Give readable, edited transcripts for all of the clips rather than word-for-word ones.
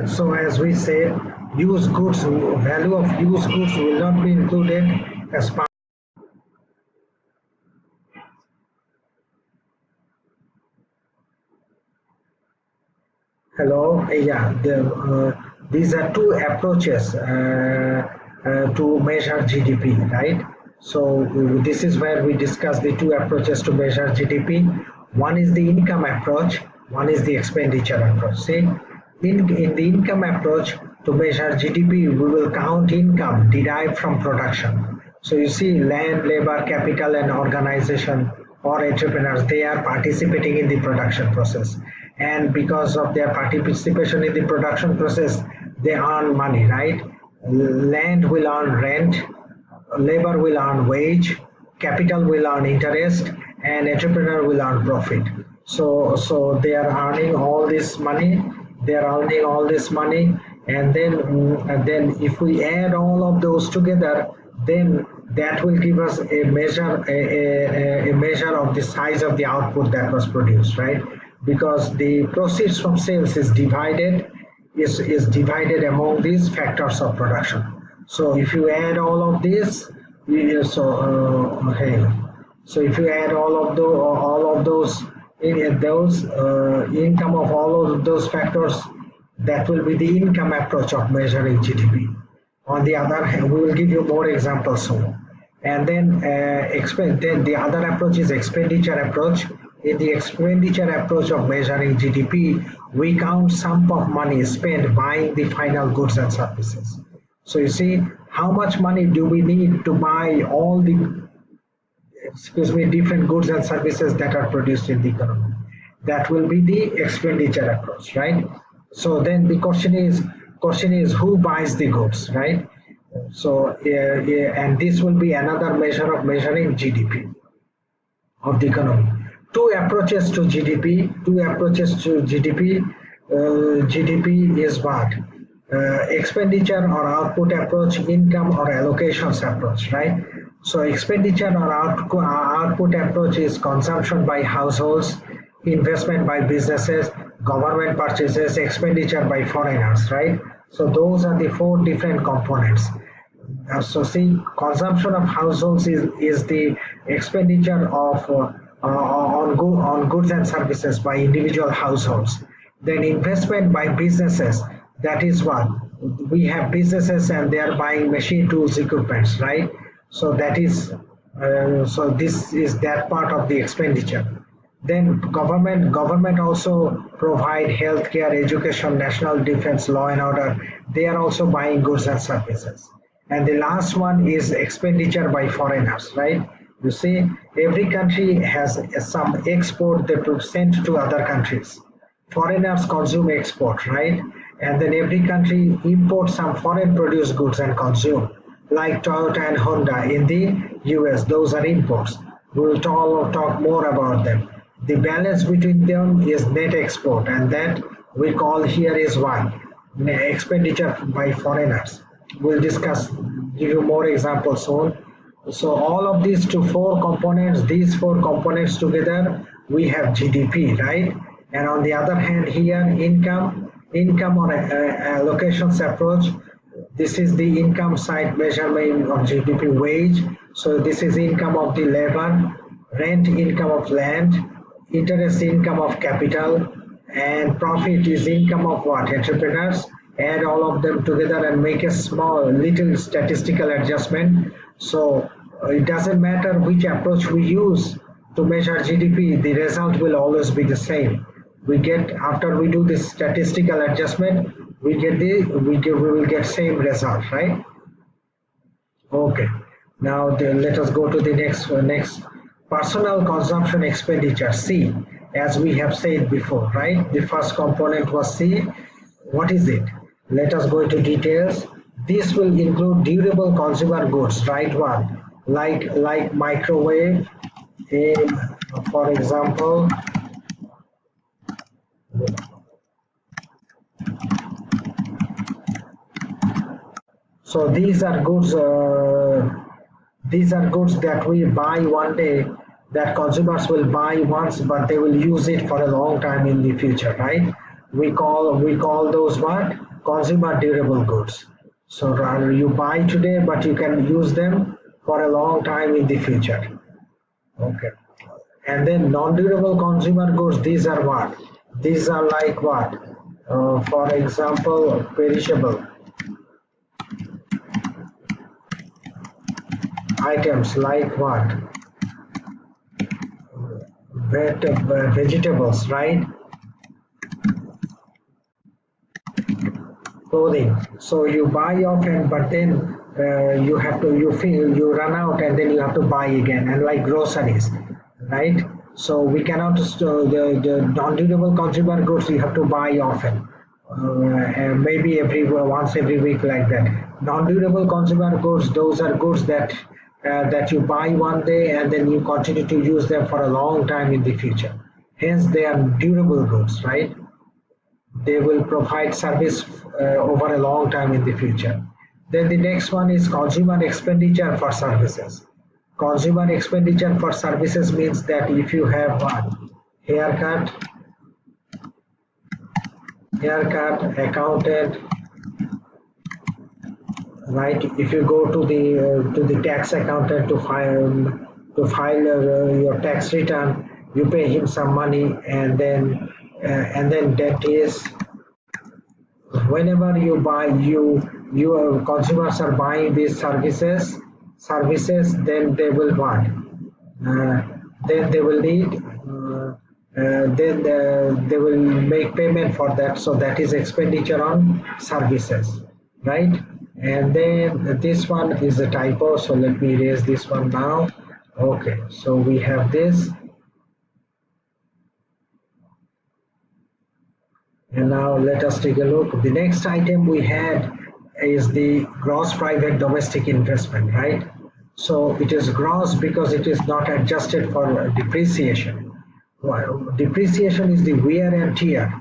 So as we said, used goods, value of used goods will not be included as part. Hello, these are two approaches to measure GDP, right? So this is where we discuss the two approaches to measure GDP. One is the income approach, one is the expenditure approach. See, in the income approach to measure GDP, we will count income derived from production. So you see, land, labor, capital, and organization or entrepreneurs, they are participating in the production process, and because of their participation in the production process, they earn money, right? Land will earn rent, labor will earn wage, capital will earn interest, and entrepreneur will earn profit. So they are earning all this money, they are earning all this money, and then if we add all of those together, then that will give us a measure of the size of the output that was produced, right? Because the proceeds from sales is divided among these factors of production. So if you add all of this, okay. So if you add all of those income of all of those factors, that will be the income approach of measuring GDP. On the other hand, we will give you more examples soon. And then the other approach is expenditure approach. In the expenditure approach of measuring GDP, we count sum of money spent buying the final goods and services. So you see, how much money do we need to buy all the different goods and services that are produced in the economy? That will be the expenditure approach, right? So then the question is who buys the goods, right? So and this will be another measure of measuring GDP of the economy. Two approaches to GDP. GDP is what? Expenditure or output approach, income or allocations approach, right? So expenditure or output approach is consumption by households, investment by businesses, government purchases, expenditure by foreigners, right? So those are the four different components. So see, consumption of households is the expenditure of on goods and services by individual households. Then investment by businesses, that is what? We have businesses and they are buying machine tools, equipments, right? So that is, so this is that part of the expenditure. Then government also provide healthcare, education, national defense, law and order. They are also buying goods and services. And the last one is expenditure by foreigners, right? You see, every country has some export they send to other countries. Foreigners consume export, right? And then every country imports some foreign produced goods and consume, like Toyota and Honda in the US. Those are imports. We will talk more about them. The balance between them is net export, and that we call here is what? Expenditure by foreigners. We'll discuss, give you more examples soon. So all of these four components together, we have GDP, right? And on the other hand here, income or allocations approach. This is the income side measurement of GDP. Wage. So this is income of the labor, rent income of land, interest income of capital, and profit is income of what? Entrepreneurs. Add all of them together and make a small little statistical adjustment. So it doesn't matter which approach we use to measure GDP, the result will always be the same. We get, after we do this statistical adjustment, we will get same result, right? Okay. Now let us go to the next personal consumption expenditure, C, as we have said before, right? The first component was C. What is it? Let us go into details. This will include durable consumer goods, right? One, like microwave, for example. So these are goods. These are goods that we buy one day, that consumers will buy once, but they will use it for a long time in the future, right? we call those what? Consumer durable goods. So rather you buy today, but you can use them for a long time in the future. Okay. And then non-durable consumer goods, these are what? These are like what? For example, perishable items like what? Vegetables, right? Clothing. So you buy often, but then you have to you run out, and then you have to buy again. And like groceries, right? So we cannot the non-durable consumer goods you have to buy often, and maybe once every week like that. Non-durable consumer goods, those are goods that you buy one day and then you continue to use them for a long time in the future. Hence, they are durable goods, right? They will provide service over a long time in the future. Then the next one is consumer expenditure for services. Consumer expenditure for services means that if you have one haircut, accountant, right? If you go to the tax accountant to file your tax return, you pay him some money, and then dentist. Whenever you buy, your consumers are buying these services, then they will want. Uh, then they will need. Then they will make payment for that. So that is expenditure on services, right? And then this one is a typo. So let me erase this one now. Okay. So we have this. And now let us take a look. The next item we had is the gross private domestic investment, right? So it is gross because it is not adjusted for depreciation. Well, depreciation is the wear and tear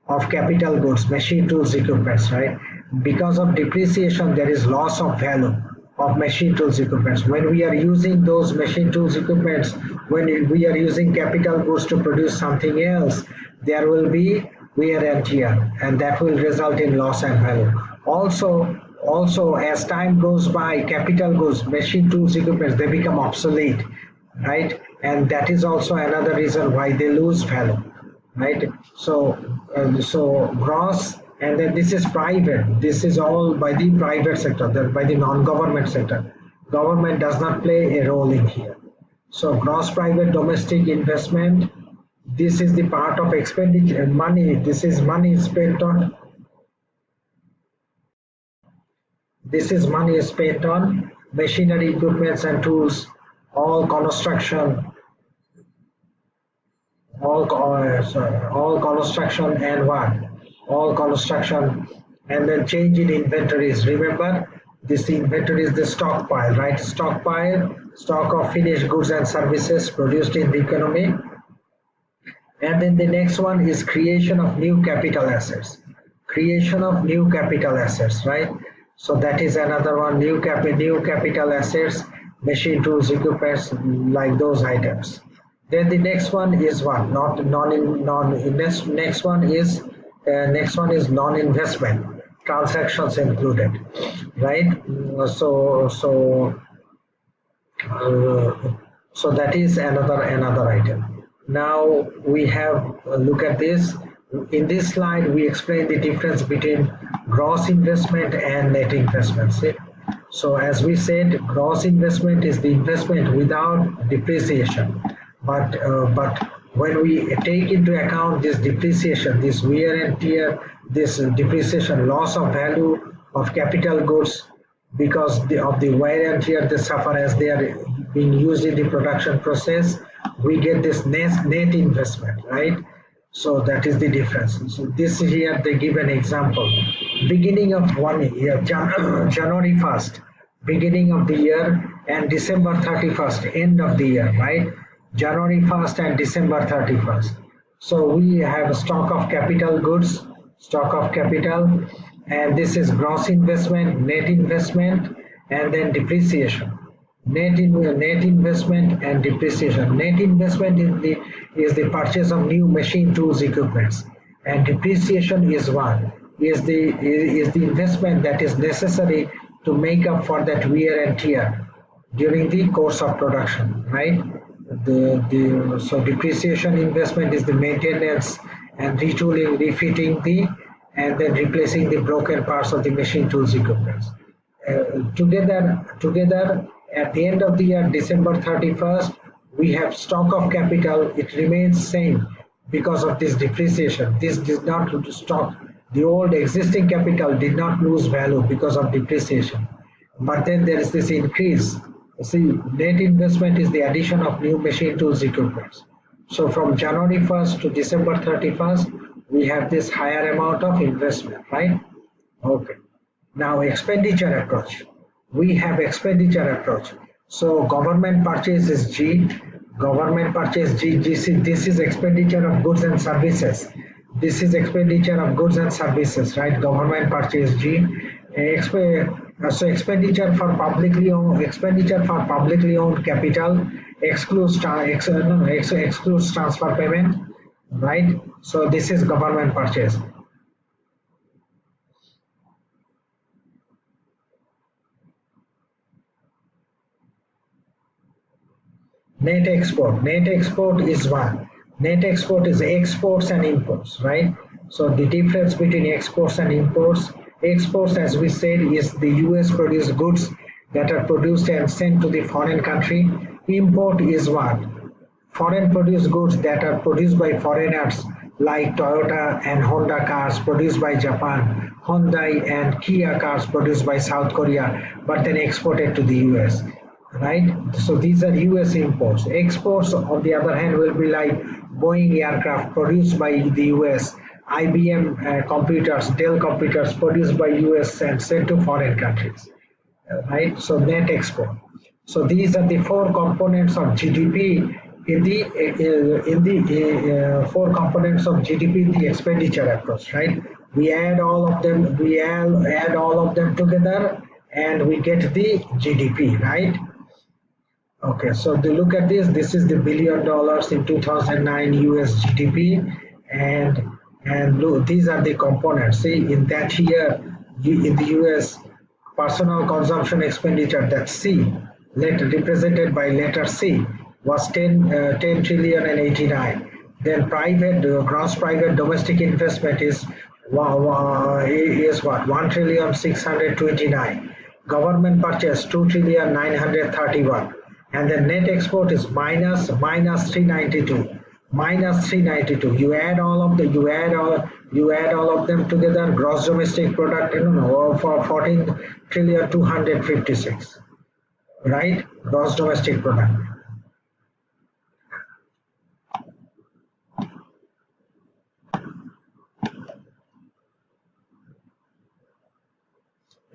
of capital goods, machine tools, equipments, right? Because of depreciation, there is loss of value of machine tools equipments. When we are using those machine tools equipments, when we are using capital goods to produce something else, there will be wear and tear, and that will result in loss and value. Also, as time goes by, capital goods, machine tools equipments, they become obsolete, right? And that is also another reason why they lose value, right? So gross, and then this is private. This is all by the private sector, by the non-government sector. Government does not play a role in here. So gross private domestic investment, this is the part of expenditure money. This is money spent on. This is money spent on machinery, equipments, and tools, all construction, all construction and what? All construction, and then change in inventories. Remember, this inventory is the stockpile, right? Stock of finished goods and services produced in the economy. And then the next one is creation of new capital assets. Creation of new capital assets, right? So that is another one, new capital assets, machine tools, equipments, like those items. Then the next one is what? Next one is non-investment transactions included, right? So that is another item. Now we have a look at this. In this slide, we explain the difference between gross investment and net investment. See? So as we said, gross investment is the investment without depreciation. But when we take into account this depreciation, this wear and tear, this depreciation, loss of value of capital goods, because of the wear and tear they suffer as they are being used in the production process, we get this net investment, right? So that is the difference. So this here they give an example. Beginning of 1 year, January 1st, beginning of the year, and December 31st, end of the year, right? January 1st and December 31st. So we have a stock of capital goods, stock of capital, and this is gross investment, net investment, and then depreciation. Net investment and depreciation. Net investment is the purchase of new machine tools equipments, And depreciation is what? Is the investment that is necessary to make up for that wear and tear during the course of production, right? So depreciation investment is the maintenance and retooling, refitting and then replacing the broken parts of the machine tools equipment. Together at the end of the year, December 31st, we have stock of capital. It remains same because of this depreciation. This did not stop. The old existing capital did not lose value because of depreciation. But then there is this increase. See, net investment is the addition of new machine tools equipment. So from January 1st to December 31st, we have this higher amount of investment, right? Okay. Now expenditure approach. We have expenditure approach. So government purchase is G. Government purchase G. This is expenditure of goods and services. This is expenditure of goods and services, right? Government purchase G. So expenditure for publicly owned capital excludes transfer payment, right? So this is government purchase. Net export. Net export is what? Net export is exports and imports, right? So the difference between exports and imports. Exports, as we said, is the US produced goods that are produced and sent to the foreign country. Import is what? Foreign produced goods that are produced by foreigners like Toyota and Honda cars produced by Japan, Hyundai and Kia cars produced by South Korea, but then exported to the US, right? So these are US imports. Exports, on the other hand, will be like Boeing aircraft produced by the US, IBM computers, Dell computers produced by US and sent to foreign countries, right? So net export. So these are the four components of GDP. In the four components of GDP, the expenditure approach, right? We add all of them. We add all of them together, and we get the GDP, right? Okay, so to look at this, this is the $1 billion in 2009 US GDP, and look, these are the components. See, in that year, in the US, personal consumption expenditure, that's C, represented by letter C, was 10 trillion and 89. Then private gross private domestic investment is what? 1 trillion 629. Government purchase 2 trillion 931. And the net export is minus 392. Minus 392. You add all of them together. Gross domestic product, for 14 trillion 256. Right? Gross domestic product.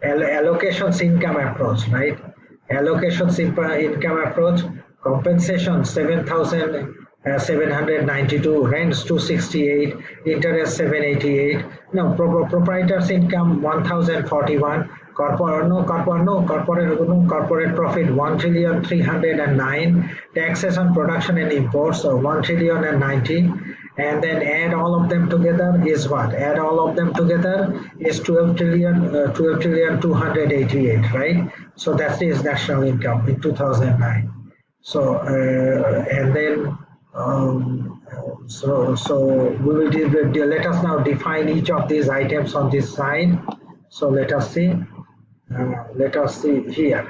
Allocations income approach, right? Allocations income approach. Compensation 7,792, rents 268, interest 788. No, proprietors income 1,041. Corporate profit 1 trillion 309. Taxes on production and imports 1 trillion and 90. And then add all of them together is what? Add all of them together is 12 trillion 288, right? So that is national income in 2009. So and then so we will let us now define each of these items on this side. So let us see here.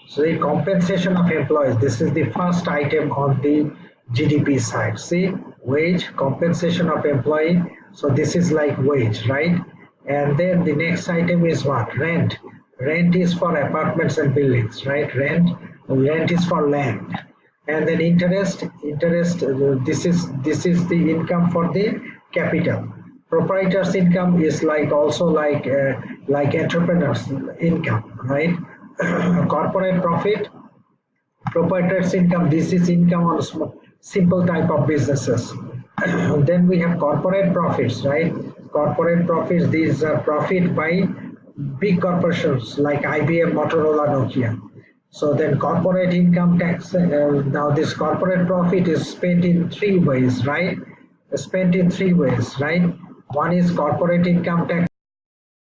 So the compensation of employees, this is the first item on the GDP side. See, wage, compensation of employee. So this is like wage, right? And then the next item is what? Rent. Rent is for apartments and buildings, right? Rent is for land. And then interest, this is the income for the capital. Proprietors income is also like entrepreneurs income, right? Corporate profit, proprietors income, this is income on simple type of businesses. Then we have corporate profits, right? Corporate profits, these are profit by big corporations like IBM, Motorola, Nokia. So then corporate income tax, now this corporate profit is spent in three ways, right? Spent in three ways, right? One is corporate income tax